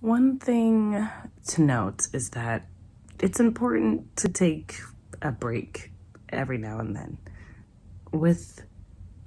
One thing to note is that it's important to take a break every now and then with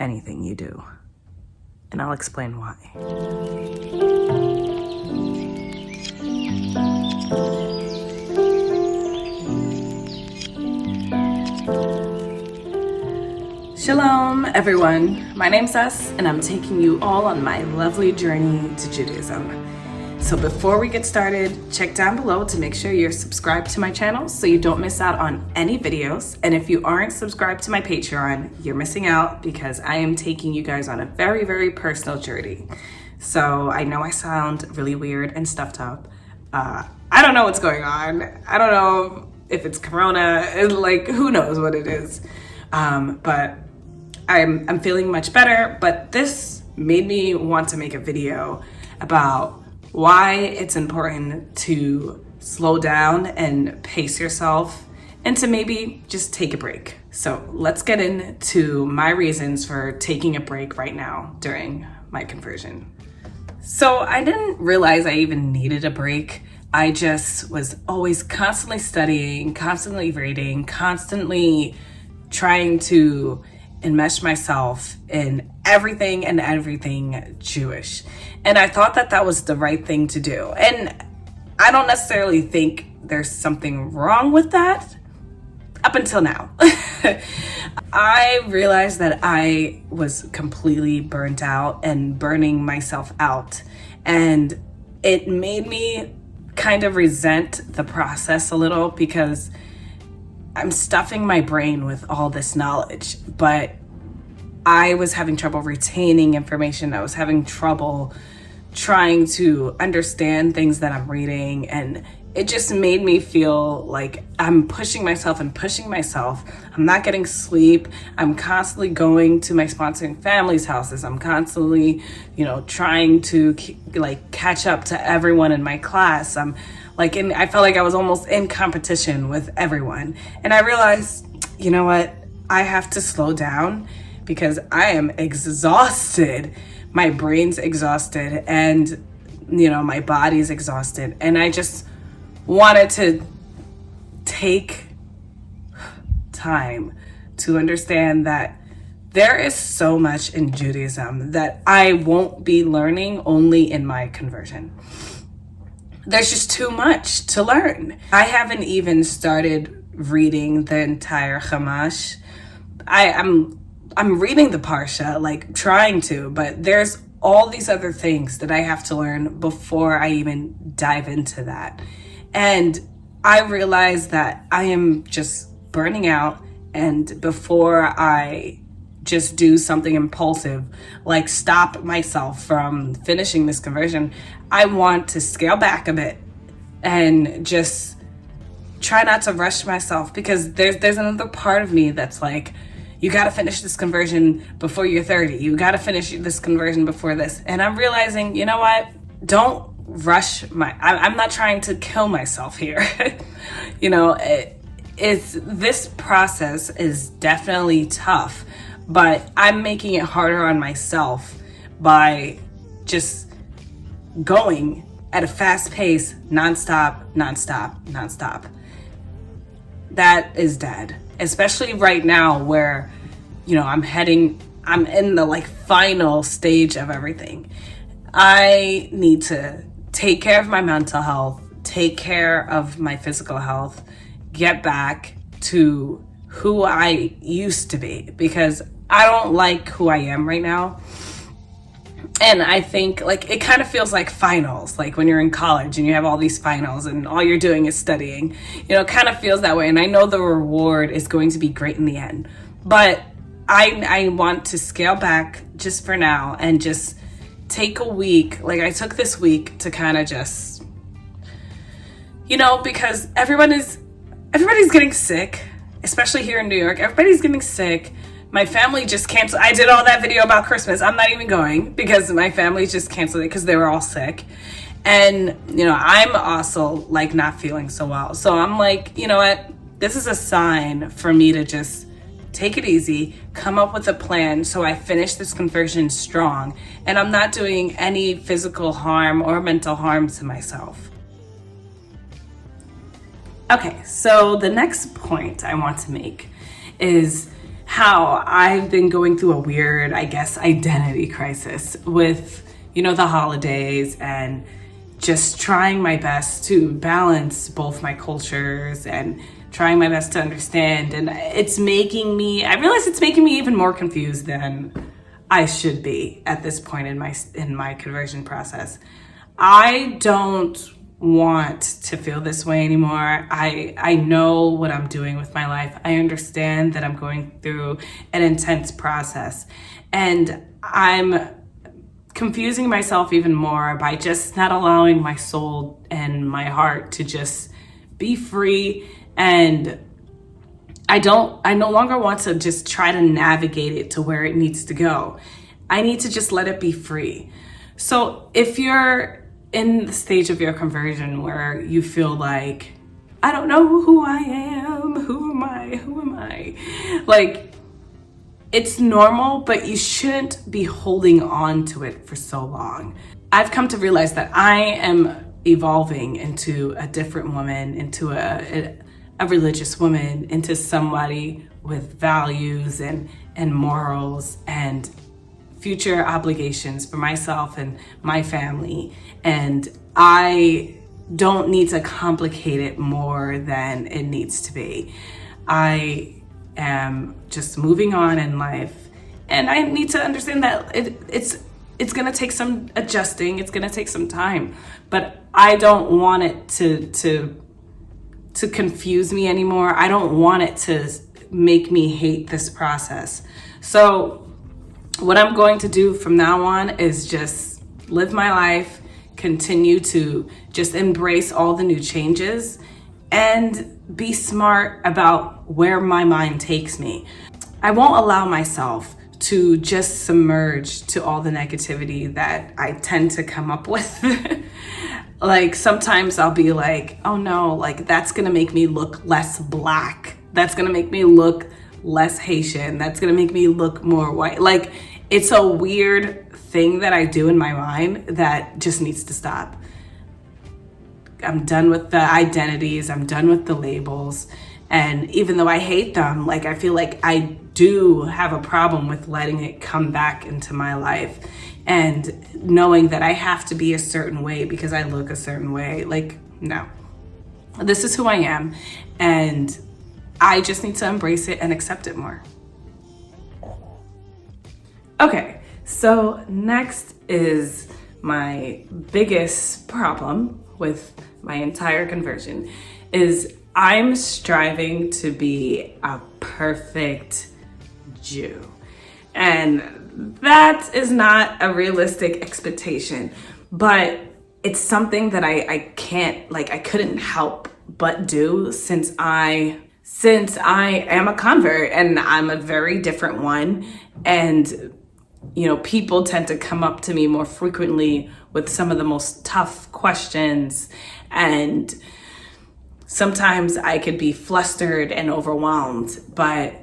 anything you do. And I'll explain why. Shalom, everyone. My name's Sus, and I'm taking you all on my lovely journey to Judaism. So before we get started, check down below to make sure you're subscribed to my channel so you don't miss out on any videos. And if you aren't subscribed to my Patreon, you're missing out because I am taking you guys on a very, very personal journey. So I know I sound really weird and stuffed up. I don't know what's going on. I don't know if it's Corona, who knows what it is. But I'm feeling much better, but this made me want to make a video about why it's important to slow down and pace yourself and to maybe just take a break. So let's get into my reasons for taking a break right now during my conversion. So I didn't realize I even needed a break. I just was always constantly studying, constantly reading, constantly trying to enmesh myself in everything Jewish. And I thought that was the right thing to do. And I don't necessarily think there's something wrong with that up until now. I realized that I was completely burnt out and burning myself out. And it made me kind of resent the process a little because I'm stuffing my brain with all this knowledge, but I was having trouble retaining information. I was having trouble trying to understand things that I'm reading, and it just made me feel like I'm pushing myself. I'm not getting sleep. I'm constantly going to my sponsoring family's houses. I'm constantly, trying to catch up to everyone in my class. I felt like I was almost in competition with everyone. And I realized, you know what? I have to slow down because I am exhausted. My brain's exhausted and, my body's exhausted. And I just wanted to take time to understand that there is so much in Judaism that I won't be learning only in my conversion. There's just too much to learn. I haven't even started reading the entire Chumash. I'm reading the Parsha, trying to, but there's all these other things that I have to learn before I even dive into that. And I realize that I am just burning out, and before I just do something impulsive, like stop myself from finishing this conversion, I want to scale back a bit and just try not to rush myself, because there's another part of me that's like, you got to finish this conversion before you're 30. You got to finish this conversion before this. And I'm realizing, you know what? Don't rush I'm not trying to kill myself here. This process is definitely tough, but I'm making it harder on myself by just going at a fast pace, nonstop. That is dead, especially right now where, I'm in the final stage of everything. I need to take care of my mental health, take care of my physical health, get back to who I used to be, because I don't like who I am right now. And I think it kind of feels like finals, like when you're in college and you have all these finals and all you're doing is studying, it kind of feels that way. And I know the reward is going to be great in the end, but I want to scale back just for now and just take a week. I took this week to kind of just, because everybody's getting sick, especially here in New York. Everybody's getting sick. My family just canceled. I did all that video about Christmas. I'm not even going because my family just canceled it because they were all sick. And, I'm also not feeling so well. So I'm like, you know what? This is a sign for me to just take it easy, come up with a plan so I finish this conversion strong and I'm not doing any physical harm or mental harm to myself. Okay, so the next point I want to make is how I've been going through a weird, I guess, identity crisis with, the holidays and just trying my best to balance both my cultures and trying my best to understand. And I realize it's making me even more confused than I should be at this point in my conversion process. I don't want to feel this way anymore. I know what I'm doing with my life. I understand that I'm going through an intense process, and I'm confusing myself even more by just not allowing my soul and my heart to just be free. And I no longer want to just try to navigate it to where it needs to go. I need to just let it be free. So if you're in the stage of your conversion where you feel like, I don't know who I am, who am I? Like, it's normal, but you shouldn't be holding on to it for so long. I've come to realize that I am evolving into a different woman, into a religious woman, into somebody with values and morals and future obligations for myself and my family. And I don't need to complicate it more than it needs to be. I am just moving on in life, and I need to understand that it's gonna take some adjusting, it's gonna take some time, but I don't want it to confuse me anymore. I don't want it to make me hate this process. So what I'm going to do from now on is just live my life, continue to just embrace all the new changes, and be smart about where my mind takes me. I won't allow myself to just submerge to all the negativity that I tend to come up with. Like, sometimes I'll be like, oh no, like that's gonna make me look less Black. That's gonna make me look less Haitian. That's gonna make me look more white. Like, it's a weird thing that I do in my mind that just needs to stop. I'm done with the identities. I'm done with the labels. And even though I hate them, like, I feel like I do have a problem with letting it come back into my life and knowing that I have to be a certain way because I look a certain way. Like, no, this is who I am. And I just need to embrace it and accept it more. Okay, so next is my biggest problem with my entire conversion is I'm striving to be a perfect Jew. And that is not a realistic expectation, but it's something that I couldn't help but do since I am a convert and I'm a very different one. And people tend to come up to me more frequently with some of the most tough questions, and sometimes I could be flustered and overwhelmed, but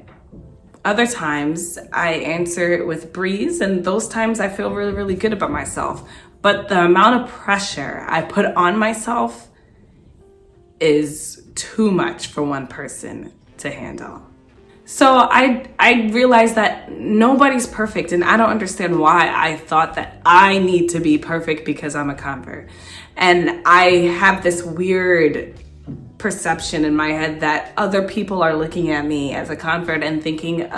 other times I answer it with breeze, and those times I feel really, really good about myself. But the amount of pressure I put on myself is too much for one person to handle. So I realized that nobody's perfect, and I don't understand why I thought that I need to be perfect because I'm a convert. And I have this weird perception in my head that other people are looking at me as a convert and thinking,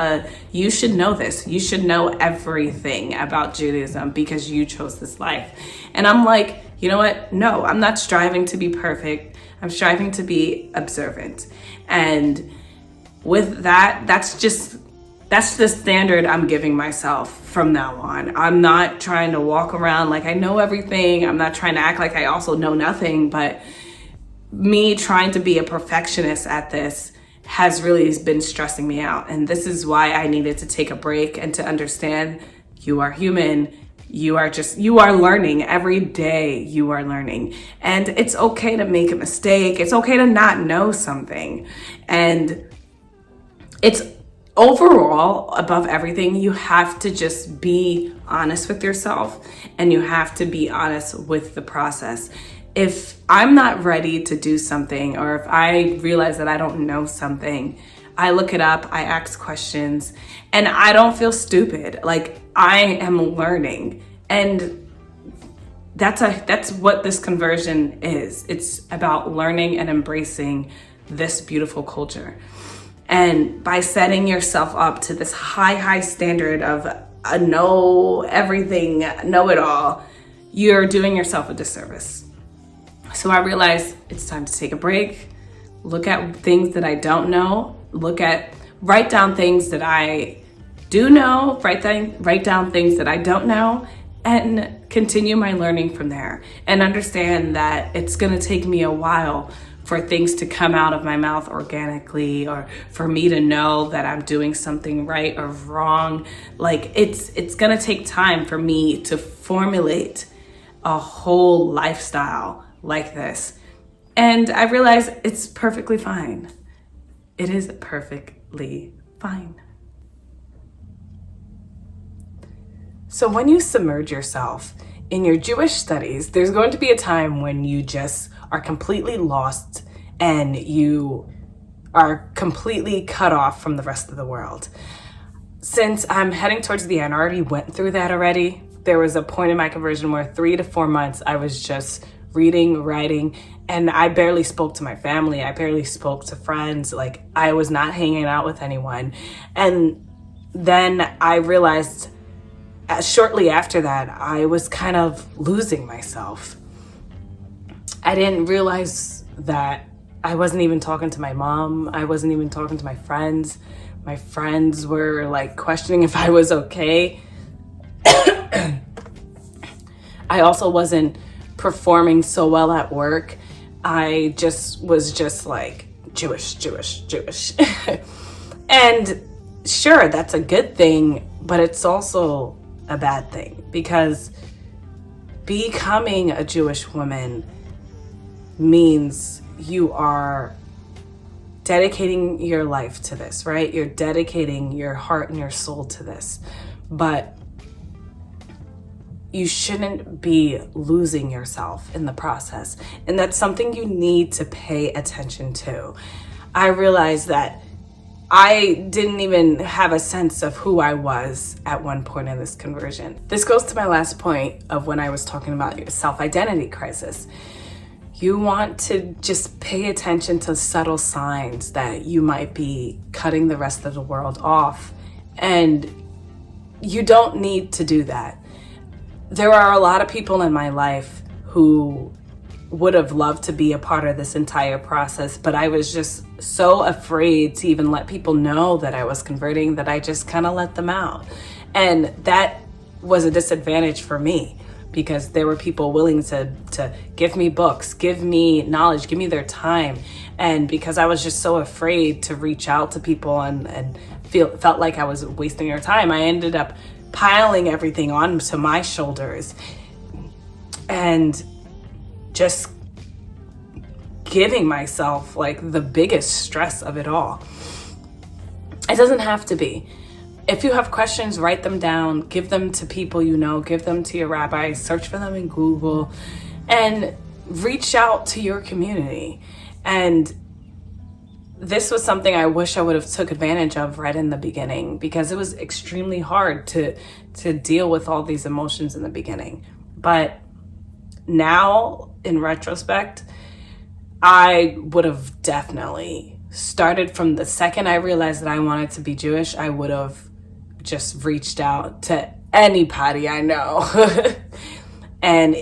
you should know this. You should know everything about Judaism because you chose this life. And I'm like, you know what? No, I'm not striving to be perfect. I'm striving to be observant. And with that, that's the standard I'm giving myself from now on. I'm not trying to walk around like I know everything. I'm not trying to act like I also know nothing, but me trying to be a perfectionist at this has really been stressing me out. And this is why I needed to take a break and to understand you are human. You are learning every day. You are learning, and it's okay to make a mistake. It's okay to not know something. And it's overall, above everything, you have to just be honest with yourself, and you have to be honest with the process. If I'm not ready to do something, or if I realize that I don't know something, I look it up, I ask questions, and I don't feel stupid. Like, I am learning. And that's what this conversion is. It's about learning and embracing this beautiful culture. And by setting yourself up to this high standard of a know everything, know it all, you're doing yourself a disservice. So I realized it's time to take a break, look at things that I don't know, write down things that I do know, write down things that I don't know, and continue my learning from there. And understand that it's gonna take me a while for things to come out of my mouth organically, or for me to know that I'm doing something right or wrong. Like, it's gonna take time for me to formulate a whole lifestyle like this. And I realize it's perfectly fine. It is perfectly fine. So when you submerge yourself in your Jewish studies, there's going to be a time when you just are completely lost and you are completely cut off from the rest of the world. Since I'm heading towards the end, I already went through that already. There was a point in my conversion where 3 to 4 months I was just reading, writing, and I barely spoke to my family. I barely spoke to friends. Like, I was not hanging out with anyone. And then I realized shortly after that, I was kind of losing myself. I didn't realize that I wasn't even talking to my mom. I wasn't even talking to my friends. My friends were like questioning if I was okay. I also wasn't performing so well at work. I was like Jewish. And sure, that's a good thing, but it's also a bad thing, because becoming a Jewish woman means you are dedicating your life to this, right? You're dedicating your heart and your soul to this, but you shouldn't be losing yourself in the process. And that's something you need to pay attention to. I realized that I didn't even have a sense of who I was at one point in this conversion. This goes to my last point of when I was talking about your self-identity crisis. You want to just pay attention to subtle signs that you might be cutting the rest of the world off. And you don't need to do that. There are a lot of people in my life who would have loved to be a part of this entire process, but I was just so afraid to even let people know that I was converting that I just kind of let them out. And that was a disadvantage for me, because there were people willing to give me books, give me knowledge, give me their time. And because I was just so afraid to reach out to people and felt like I was wasting their time, I ended up piling everything onto my shoulders and just giving myself like the biggest stress of it all. It doesn't have to be. If you have questions, write them down, give them to people you know, give them to your rabbi, search for them in Google, and reach out to your community. And this was something I wish I would have took advantage of right in the beginning, because it was extremely hard to deal with all these emotions in the beginning. But now, in retrospect, I would have definitely started from the second I realized that I wanted to be Jewish. I would have just reached out to anybody I know and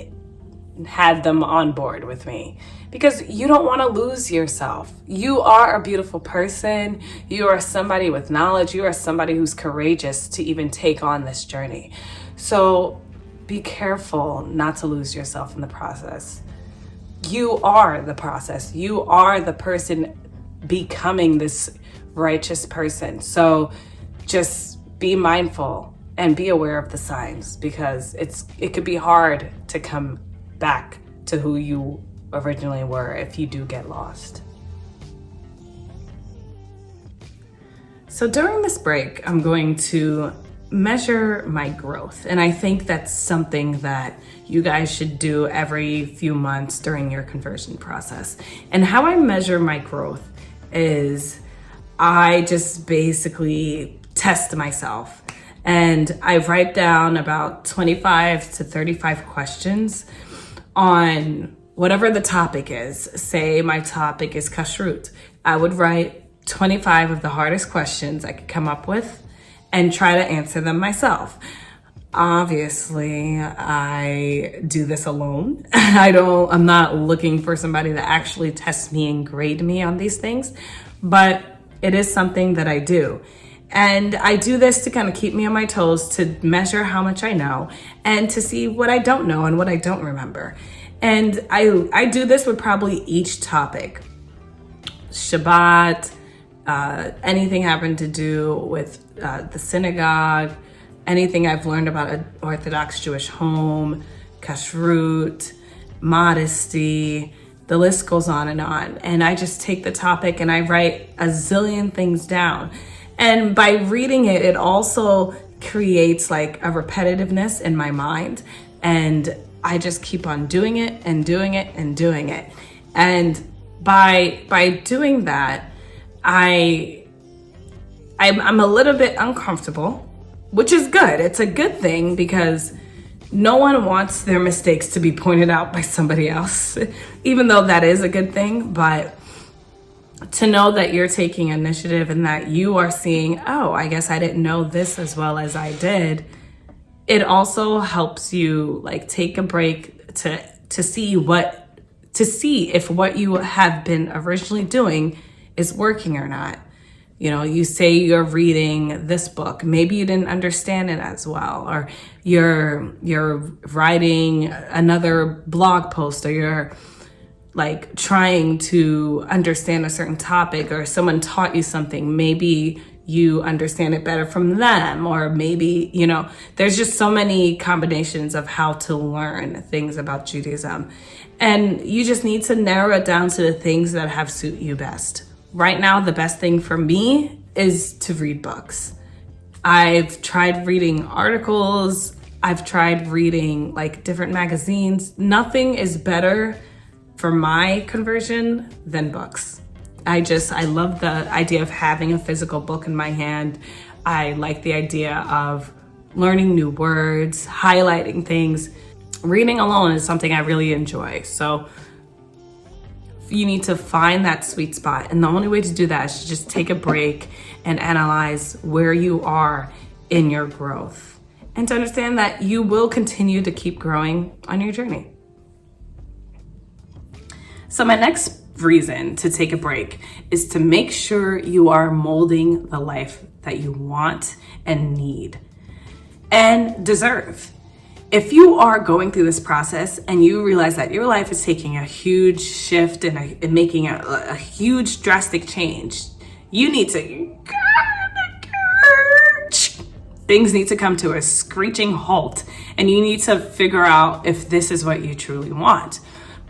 had them on board with me, because you don't want to lose yourself. You are a beautiful person. You are somebody with knowledge. You are somebody who's courageous to even take on this journey. So be careful not to lose yourself in the process. You are the process. You are the person becoming this righteous person. So just be mindful and be aware of the signs, because it could be hard to come back to who you originally were if you do get lost. So during this break, I'm going to measure my growth. And I think that's something that you guys should do every few months during your conversion process. And how I measure my growth is I just basically test myself. And I write down about 25 to 35 questions on whatever the topic is. Say my topic is kashrut. I would write 25 of the hardest questions I could come up with and try to answer them myself. Obviously, I do this alone. I'm not looking for somebody to actually test me and grade me on these things, but it is something that I do. And I do this to kind of keep me on my toes, to measure how much I know and to see what I don't know and what I don't remember. And I do this with probably each topic. Shabbat, anything having to do with the synagogue, anything I've learned about an Orthodox Jewish home, kashrut, modesty, the list goes on. And I just take the topic and I write a zillion things down. And by reading it, it also creates like a repetitiveness in my mind. And I just keep on doing it and doing it and doing it. And by doing that, I'm a little bit uncomfortable, which is good. It's a good thing because no one wants their mistakes to be pointed out by somebody else, even though that is a good thing. But to know that you're taking initiative and that you are seeing, oh, I guess I didn't know this as well as I did. It also helps you like take a break to see if what you have been originally doing is working or not. You know, you say you're reading this book, maybe you didn't understand it as well, or you're writing another blog post, or you're like trying to understand a certain topic, or someone taught you something, maybe you understand it better from them, or maybe, you know, there's just so many combinations of how to learn things about Judaism. And you just need to narrow it down to the things that have suit you best. Right now, the best thing for me is to read books. I've tried reading articles. I've tried reading like different magazines. Nothing is better for my conversion than books. I love the idea of having a physical book in my hand. I like the idea of learning new words, highlighting things. Reading alone is something I really enjoy. So you need to find that sweet spot. And the only way to do that is to just take a break and analyze where you are in your growth. And to understand that you will continue to keep growing on your journey. So my next reason to take a break is to make sure you are molding the life that you want and need and deserve. If you are going through this process and you realize that your life is taking a huge shift and making a huge drastic change, you need to, things need to come to a screeching halt, and you need to figure out if this is what you truly want.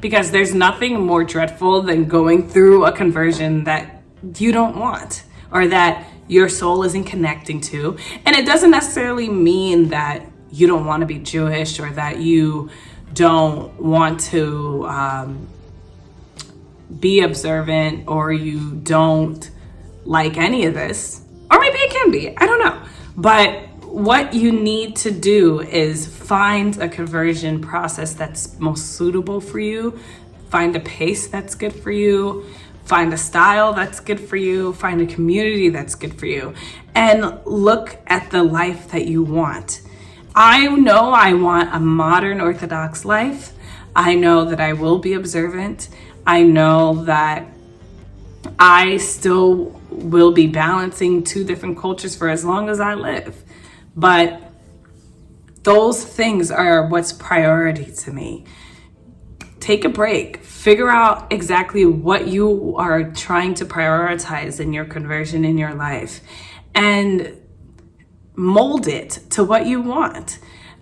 Because there's nothing more dreadful than going through a conversion that you don't want or that your soul isn't connecting to. And it doesn't necessarily mean that you don't want to be Jewish or that you don't want to be observant or you don't like any of this. Or maybe it can be, I don't know. But what you need to do is find a conversion process that's most suitable for you, find a pace that's good for you, find a style that's good for you, find a community that's good for you, and look at the life that you want. I know I want a modern Orthodox life. I know that I will be observant. I know that I still will be balancing two different cultures for as long as I live. But those things are what's priority to me. Take a break. Figure out exactly what you are trying to prioritize in your conversion in your life and mold it to what you want.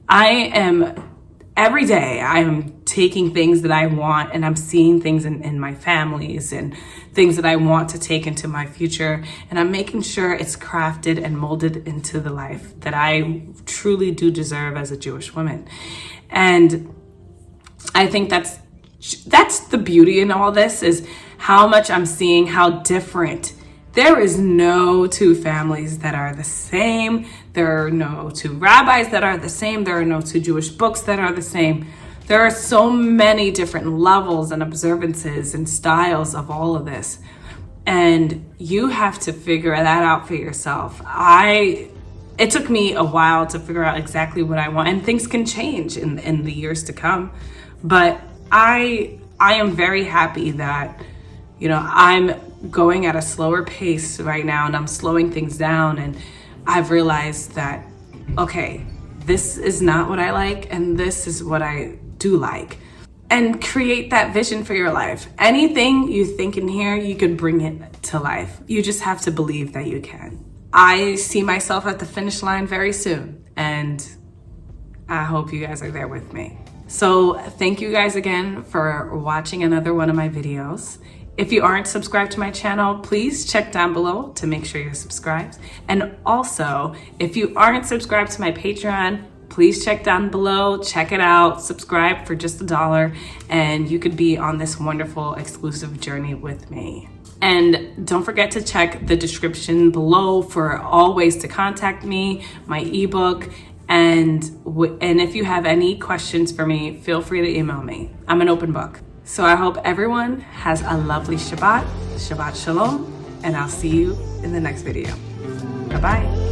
I am every day I'm taking things that I want, and I'm seeing things in my families and things that I want to take into my future. And I'm making sure it's crafted and molded into the life that I truly do deserve as a Jewish woman. And I think that's the beauty in all this, is how much I'm seeing how different. There is no two families that are the same. There are no two rabbis that are the same. There are no two Jewish books that are the same. There are so many different levels and observances and styles of all of this. And you have to figure that out for yourself. It took me a while to figure out exactly what I want, and things can change in the years to come. But I am very happy that, I'm going at a slower pace right now, and I'm slowing things down, and I've realized that, okay, this is not what I like, and this is what I do like. And create that vision for your life. Anything you think in here, you could bring it to life. You just have to believe that you can. I see myself at the finish line very soon, and I hope you guys are there with me. So thank you guys again for watching another one of my videos. If you aren't subscribed to my channel, please check down below to make sure you're subscribed. And also, if you aren't subscribed to my Patreon, please check down below, check it out, subscribe for just $1, and you could be on this wonderful exclusive journey with me. And don't forget to check the description below for all ways to contact me, my ebook, and if you have any questions for me, feel free to email me. I'm an open book. So I hope everyone has a lovely Shabbat, Shabbat Shalom, and I'll see you in the next video. Bye-bye.